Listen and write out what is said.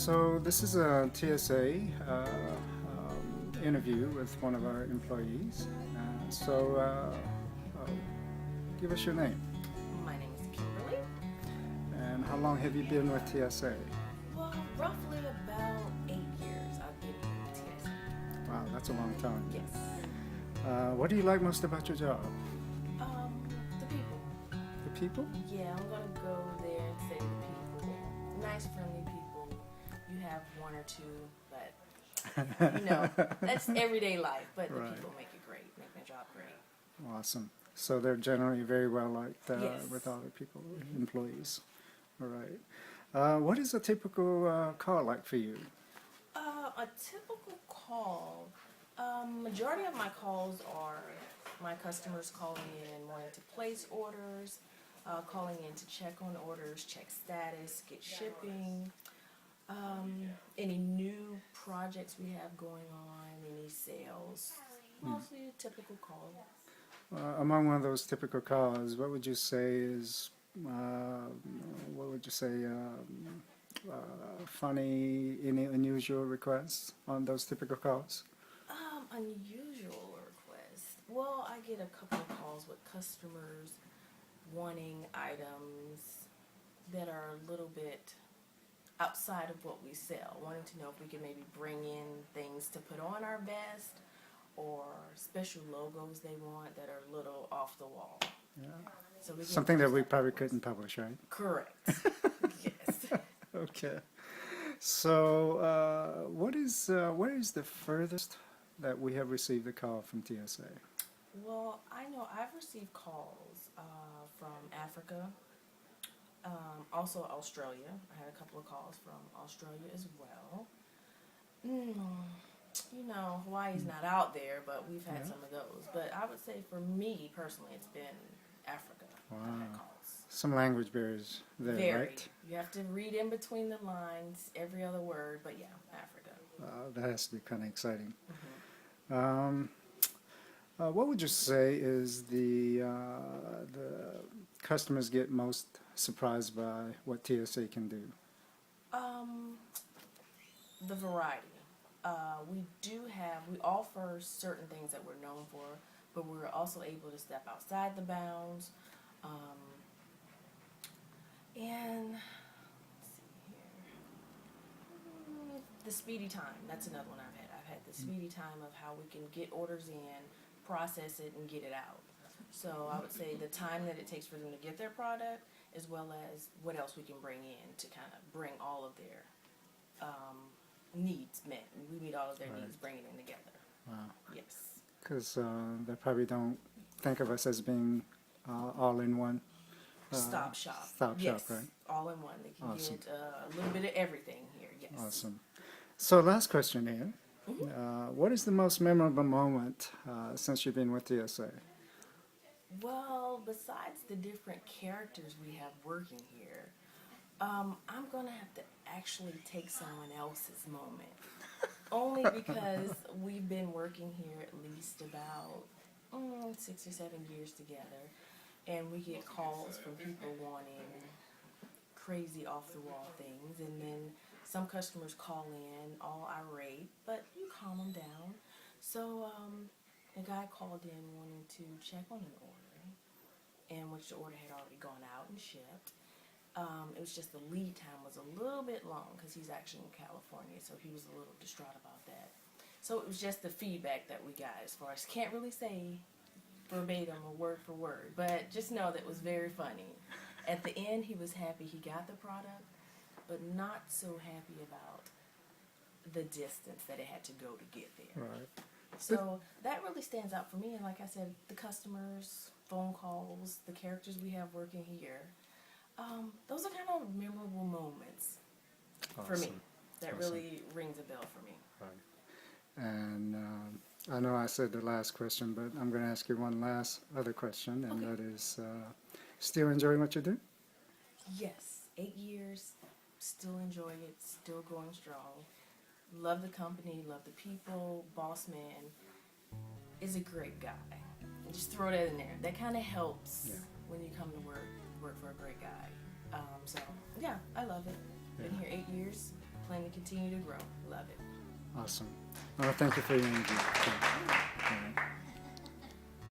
So this is a TSA interview with one of our employees. Give us your name. My name is Kimberly. And how long have you been with TSA? Well, roughly about 8 years I've been here with TSA. Wow, that's a long time. Yes. What do you like most about your job? The people. The people? Yeah, I'm gonna go there and say the people. Nice, friendly people. You have one or two, but that's everyday life. But the Right. people make it great, make my job great. Awesome. So they're generally very well liked Yes. with all the people, employees. All right. What is a typical call like for you? A typical call. Majority of my calls are my customers calling in wanting to place orders, calling in to check on orders, check status, get shipping, any new projects we have going on, any sales. Mostly a typical call. Among one of those typical calls, what would you say is, what would you say, funny, any unusual requests on those typical calls? Unusual requests. Well, I get a couple of calls with customers wanting items that are a little bit outside of what we sell, wanting to know if we can maybe bring in things to put on our vest or special logos they want that are a little off the wall. Yeah. So we Something that we probably couldn't publish, right? Correct. Yes. Okay. So, where is the furthest that we have received a call from TSA? Well, I know I've received calls from Africa, also Australia. I had a couple of calls from Australia as well. Hawaii's not out there, but we've had some of those. But I would say for me personally, it's been Africa. Wow. I've had calls. Some language barriers there, Very. right? You have to read in between the lines, every other word, but yeah, Africa. That has to be kind of exciting. Mm-hmm. What would you say is the customers get most surprised by what TSA can do? The variety. We offer certain things that we're known for, but we're also able to step outside the bounds. And let's see here. The speedy time, that's another one I've had. I've had the speedy time of how we can get orders in, process it, and get it out. So I would say the time that it takes for them to get their product, as well as what else we can bring in to kind of bring all of their needs met. We meet all of their needs, bringing them together. Wow. Yes. Because they probably don't think of us as being all in one. Stop shop. Stop Yes. shop, right? All in one. They can Awesome. get a little bit of everything here. Yes. Awesome. So last question here. What is the most memorable moment since you've been with TSA? Well, besides the different characters we have working here, I'm going to have to actually take someone else's moment. Only because we've been working here at least about 6 or 7 years together, and we get calls from people wanting crazy off-the-wall things, and then some customers call in all irate, but you calm them down. So the guy called in wanting to check on an order, and which the order had already gone out and shipped. It was just the lead time was a little bit long because he's actually in California, so he was a little distraught about that. So it was just the feedback that we got as far as, can't really say verbatim or word for word, but just know that it was very funny. At the end, he was happy he got the product, but not so happy about the distance that it had to go to get there. Right. So that really stands out for me. And like I said, the customers, phone calls, the characters we have working here, those are kind of memorable moments for me. Awesome. That Awesome. really rings a bell for me. Right. And I know I said the last question, but I'm going to ask you one last other question, and that is, still enjoying what you do? Yes, 8 years, still enjoying it, still going strong. Love the company, love the people. Boss man is a great guy. Just throw that in there. That kind of helps when you come to work for a great guy. So yeah, I love it. Been here 8 years. plan to continue to grow. Love it. Awesome. Well, thank you for your interview. Okay. All right.